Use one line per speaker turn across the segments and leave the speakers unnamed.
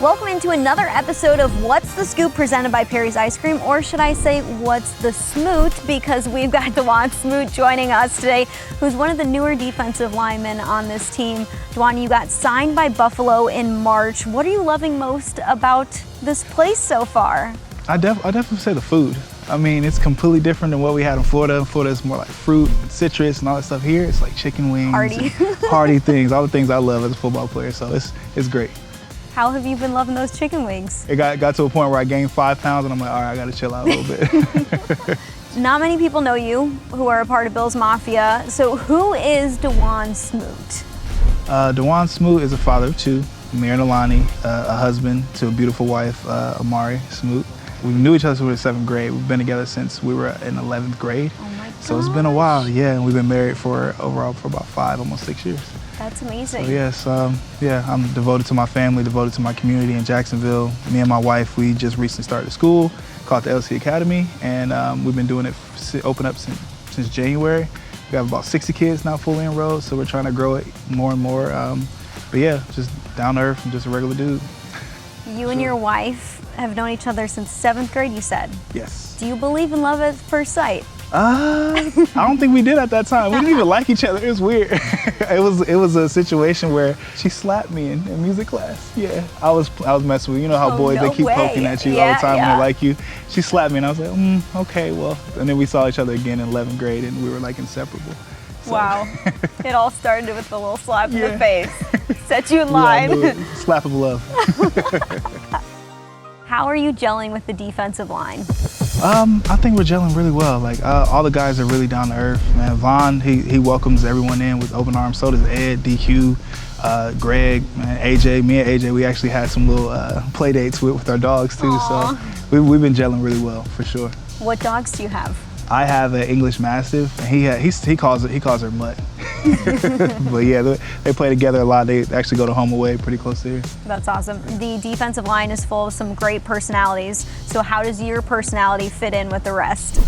Welcome into another episode of What's the Scoop presented by Perry's Ice Cream, or should I say What's the Smoot, because we've got Dauan Smoot joining us today, who's one of the newer defensive linemen on this team. Dauan, you got signed by Buffalo in March. What are you loving most about this place so far?
I definitely say the food. I mean, it's completely different than what we had in Florida. In Florida, it's more like fruit and citrus and all that stuff. Here, it's like chicken wings,
Hearty.
hearty things, all the things I love as a football player. So it's great.
How have you been loving those chicken wings?
It got to a point where I gained 5 pounds, and I'm like, all right, I got to chill out a little bit.
Not many people know you who are a part of Bills Mafia. So who is Dauan Smoot?
Dauan Smoot is a father of 2, Mir and Alani, a husband to a beautiful wife, Amari Smoot. We knew each other since we were in 7th grade. We've been together since we were in 11th grade.
Oh my gosh.
So it's been a while, yeah, and we've been married overall for about 5, almost 6 years.
That's amazing.
So yes, I'm devoted to my family, devoted to my community in Jacksonville. Me and my wife, we just recently started a school called the LC Academy, and we've been doing it, open up since January. We have about 60 kids now fully enrolled, so we're trying to grow it more and more. But yeah, just down to earth and just a regular dude.
You and your wife have known each other since 7th grade, you said?
Yes.
Do you believe in love at first sight?
I don't think we did at that time. We didn't even like each other. It was weird. It was a situation where she slapped me in music class. Yeah, I was messing with you. You know how boys, they keep poking at you all the time when they like you. She slapped me and I was like, okay, well. And then we saw each other again in 11th grade and we were like inseparable. So.
Wow. It all started with a little slap in the face. Set you in line.
Slap of love.
How are you gelling with the defensive line?
I think we're gelling really well. Like all the guys are really down to earth, man. Vaughn, he welcomes everyone in with open arms. So does Ed, DQ, Greg, man, AJ. Me and AJ, we actually had some little play dates with our dogs too.
Aww.
So we've been gelling really well for sure.
What dogs do you have?
I have an English Mastiff, and he calls her Mutt. But yeah, they play together a lot. They actually go to home away pretty close to here.
That's awesome. The defensive line is full of some great personalities. So how does your personality fit in with the rest?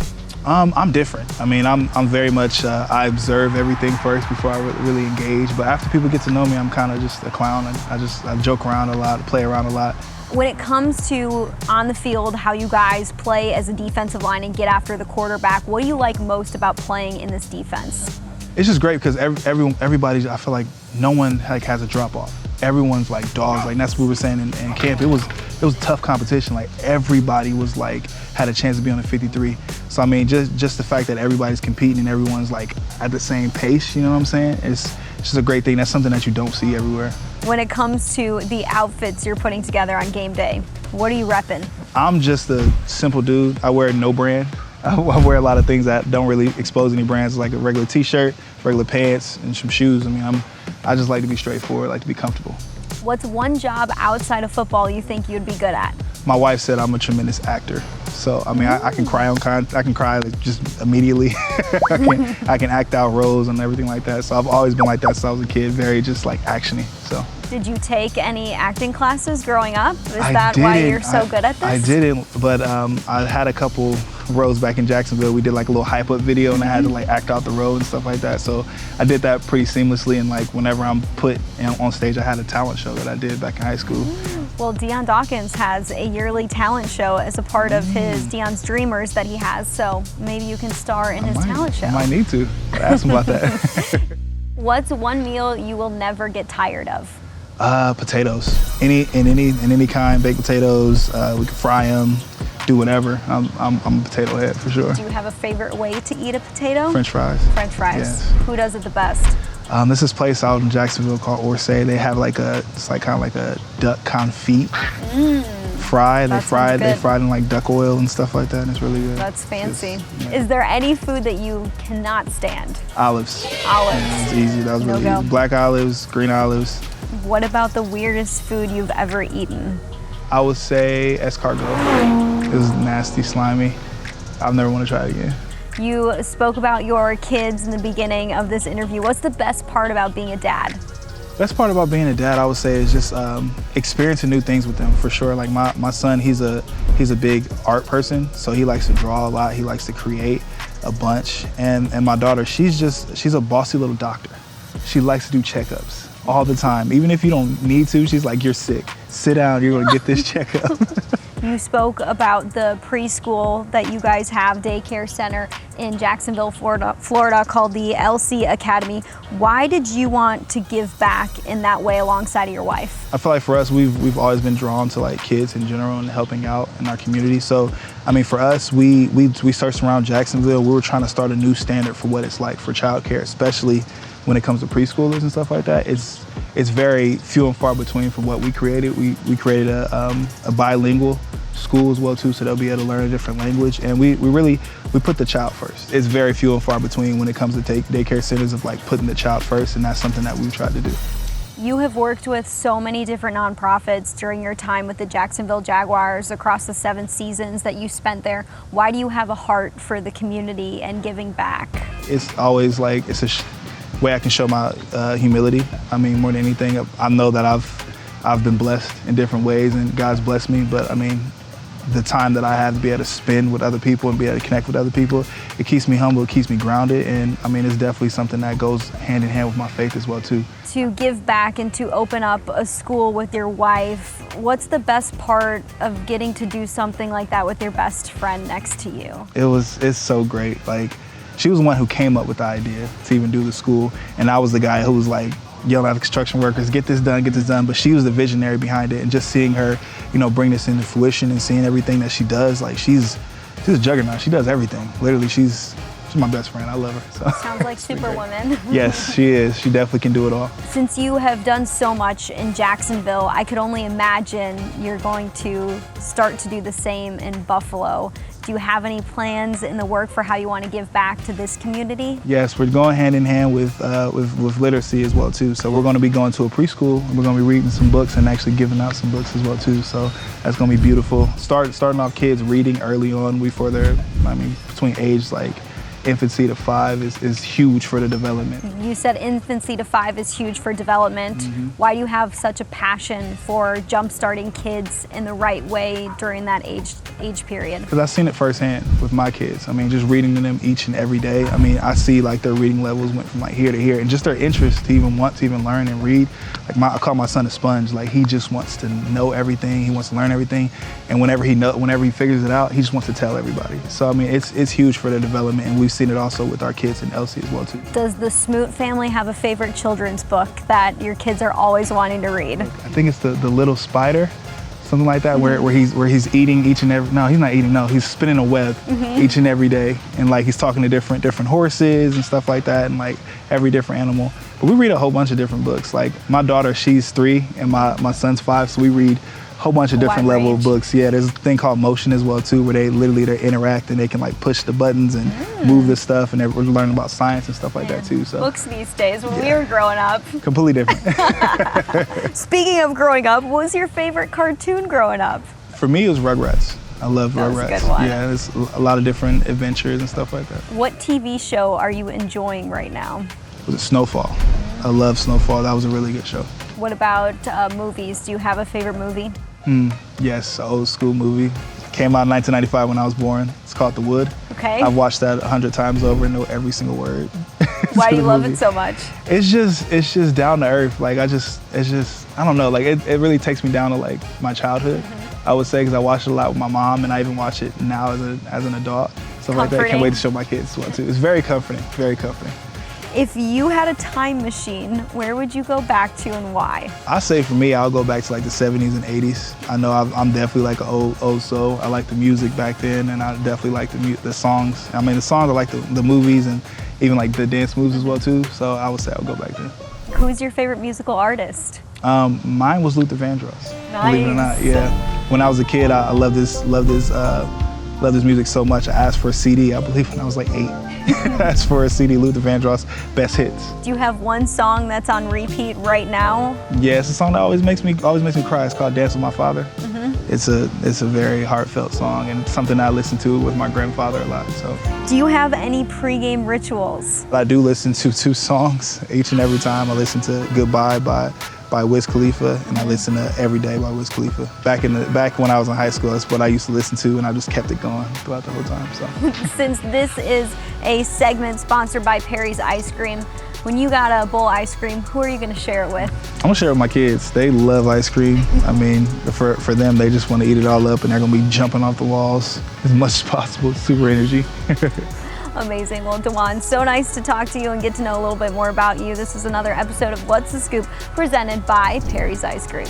I'm different. I mean, I'm very much, I observe everything first before I really engage. But after people get to know me, I'm kind of just a clown. I joke around a lot, play around a lot.
When it comes to on the field, how you guys play as a defensive line and get after the quarterback, what do you like most about playing in this defense?
It's just great because everybody, I feel like no one has a drop off. Everyone's like dogs. Like that's what we were saying in camp. It was tough competition. Like everybody was like had a chance to be on the 53. So I mean, just the fact that everybody's competing and everyone's like at the same pace. You know what I'm saying? It's just a great thing. That's something that you don't see everywhere.
When it comes to the outfits you're putting together on game day, what are you repping? I'm
just a simple dude. I wear no brand. I wear a lot of things that don't really expose any brands, like a regular t-shirt, regular pants, and some shoes. I mean, I just like to be straightforward, like to be comfortable. What's one job outside of football you think you'd be good at? My wife said I'm a tremendous actor. So, I mean, I can cry I can cry like just immediately. I can act out roles and everything like that. So I've always been like that since I was a kid, very just like actiony, so. Did you take any acting classes growing up? Is that why you're so good at this? I didn't, but I had a couple roles back in Jacksonville. We did like a little hype up video and I had to like act out the role and stuff like that. So I did that pretty seamlessly, and like whenever I'm put on stage, I had a talent show that I did back in high school. Well, Deion Dawkins has a yearly talent show as a part of his Deion's Dreamers that he has, so maybe you can star in his talent show. I might need to. Ask him about that. What's one meal you will never get tired of? Potatoes. In any kind, baked potatoes. We can fry them, do whatever. I'm a potato head for sure. Do you have a favorite way to eat a potato? French fries. French fries. Yes. Who does it the best? There's this place out in Jacksonville called Orsay. They have like it's like kind of like a duck confit. Fried. They fried in like duck oil and stuff like that, and it's really good. That's fancy. Is there any food that you cannot stand? Olives. Olives. It's easy. That was really easy. Black olives, green olives. What about the weirdest food you've ever eaten? I would say escargot. It was nasty, slimy. I'll never want to try it again. You spoke about your kids in the beginning of this interview. What's the best part about being a dad? Best part about being a dad, I would say, is just experiencing new things with them, for sure. Like my son, he's a big art person, so he likes to draw a lot. He likes to create a bunch. And my daughter, she's a bossy little doctor. She likes to do checkups all the time. Even if you don't need to, she's like, you're sick. sit down, you're gonna get this checkup.
You spoke about the preschool that you guys have, daycare center in Jacksonville, Florida, called the LC Academy. Why did you want to give back in that way alongside of your wife?
I feel like for us, we've always been drawn to like kids in general and helping out in our community. So, I mean, for us, we searched around Jacksonville. We were trying to start a new standard for what it's like for childcare, especially when it comes to preschoolers and stuff like that. It's very few and far between from what we created. We created a bilingual school as well too, so they'll be able to learn a different language. And we put the child first. It's very few and far between when it comes to daycare centers of like putting the child first, and that's something that we've tried to do.
You have worked with so many different nonprofits during your time with the Jacksonville Jaguars across the 7 seasons that you spent there. Why do you have a heart for the community and giving back?
It's always like, it's a way I can show my humility. I mean, more than anything, I know that I've been blessed in different ways and God's blessed me, but I mean, the time that I have to be able to spend with other people and be able to connect with other people, it keeps me humble, it keeps me grounded, and I mean, it's definitely something that goes hand in hand with my faith as well too.
To give back and to open up a school with your wife, what's the best part of getting to do something like that with your best friend next to you?
It's so great. Like, she was the one who came up with the idea to even do the school, and I was the guy who was like yelling at the construction workers, get this done, but she was the visionary behind it, and just seeing her, you know, bring this into fruition and seeing everything that she does, like she's a juggernaut. She does everything. Literally, she's my best friend. I love her. So.
Sounds like Superwoman.
Yes, she is. She definitely can do it all.
Since you have done so much in Jacksonville, I could only imagine you're going to start to do the same in Buffalo. Do you have any plans in the work for how you want to give back to this community?
Yes, we're going hand in hand with literacy as well too. So we're going to be going to a preschool, and we're going to be reading some books and actually giving out some books as well too. So that's going to be beautiful. Starting off kids reading early on before they're, I mean, between age like infancy to 5 is huge for the development.
You said infancy to 5 is huge for development. Mm-hmm. Why do you have such a passion for jump-starting kids in the right way during that age period?
Because I've seen it firsthand with my kids. I mean, just reading to them each and every day. I mean, I see like their reading levels went from like here to here, and just their interest to even want to even learn and read. Like I call my son a sponge. Like he just wants to know everything. He wants to learn everything, and whenever he figures it out, he just wants to tell everybody. So I mean, it's huge for their development, and we've seen it also with our kids in LC as well too.
Does the Smoot family have a favorite children's book that your kids are always wanting to read?
I think it's the Little Spider, something like that, where he's eating each and every, no, he's not eating, no, he's spinning a web each and every day, and like he's talking to different horses and stuff like that, and like every different animal. But we read a whole bunch of different books. Like my daughter, she's 3 and my son's 5, so we read whole bunch of different level of books. Yeah, there's a thing called Motion as well too, where they interact and they can like push the buttons and move the stuff, and we're learning about science and stuff like that too. So
books these days, when we were growing up,
completely different.
Speaking of growing up, what was your favorite cartoon growing up?
For me, it was Rugrats. I love Rugrats.
That was a good one.
Yeah, there's a lot of different adventures and stuff like that.
What TV show are you enjoying right now?
Was it Snowfall? I love Snowfall. That was a really good show.
What about movies? Do you have a favorite movie?
Yes, an old school movie. Came out in 1995 when I was born. It's called The Wood.
Okay.
I've watched that 100 times over and know every single word.
Why do you love it so much?
It's just down to earth. Like I don't know. Like it really takes me down to like my childhood. I would say, because I watched it a lot with my mom, and I even watch it now as an adult. Stuff like that. Can't wait to show my kids as well too. It's very comforting. Very comforting.
If you had a time machine, where would you go back to and why?
I say for me, I'll go back to like the 70s and 80s. I know I'm definitely like an old soul. I like the music back then, and I definitely like the songs. I mean, the songs, I like the movies, and even like the dance moves as well too. So I would say I'll go back there.
Who's your favorite musical artist?
Mine was Luther Vandross.
Nice.
Believe it or not, yeah. When I was a kid, I loved his music so much. I asked for a CD, I believe when I was like 8. I asked for a CD, Luther Vandross, Best Hits.
Do you have one song that's on repeat right now?
Yeah, it's a song that always makes me cry. It's called Dance with My Father. It's a very heartfelt song, and something I listen to with my grandfather a lot. So.
Do you have any pregame rituals?
I do listen to 2 songs each and every time. I listen to Goodbye by Wiz Khalifa, and I listen to Every Day by Wiz Khalifa. Back when I was in high school, that's what I used to listen to, and I just kept it going throughout the whole time. So.
Since this is a segment sponsored by Perry's Ice Cream, when you got a bowl of ice cream, who are you going to share it with?
I'm gonna share it with my kids. They love ice cream. I mean, for them, they just want to eat it all up, and they're gonna be jumping off the walls as much as possible. Super energy.
Amazing. Well, Dauan, so nice to talk to you and get to know a little bit more about you. This is another episode of What's the Scoop presented by Perry's Ice Cream.